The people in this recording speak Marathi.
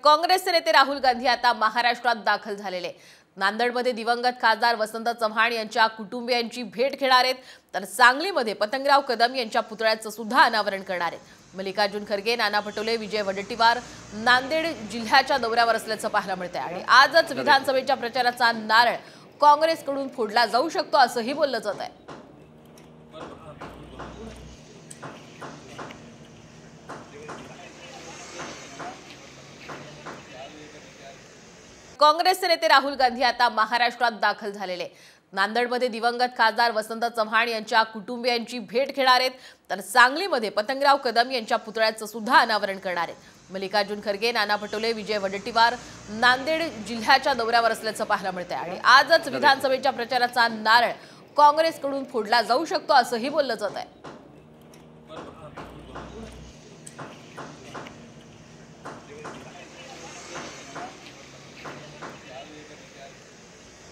काँग्रेसचे नेते राहुल गांधी आता महाराष्ट्रात दाखल झालेले नांदेडमध्ये दिवंगत खासदार वसंत चव्हाण यांच्या कुटुंबियांची भेट घेणार आहेत तर सांगलीमध्ये पतंगराव कदम यांच्या पुतळ्याचं सुद्धा अनावरण करणार आहेत। मल्लिकार्जुन खरगे, नाना पटोले, विजय वडेट्टीवार नांदेड जिल्ह्याच्या दौऱ्यावर असल्याचं पाहायला मिळतंय आणि आजच विधानसभेच्या प्रचाराचा नारळ काँग्रेसकडून फोडला जाऊ शकतो असंही बोललं जात आहे। काँग्रेसचे नेते राहुल गांधी आता महाराष्ट्रात दाखल झालेले नांदेडमध्ये दिवंगत खासदार वसंत चव्हाण यांच्या कुटुंबियांची भेट घेणार आहेत तर सांगलीमध्ये पतंगराव कदम यांच्या पुतळ्याचं सुद्धा अनावरण करणार आहेत। मल्लिकार्जुन खरगे, नाना पटोले, विजय वडेट्टीवार नांदेड जिल्ह्याच्या दौऱ्यावर असल्याचं पाहायला मिळतंय आणि आजच विधानसभेच्या प्रचाराचा नारळ काँग्रेसकडून फोडला जाऊ शकतो असंही बोललं जात आहे।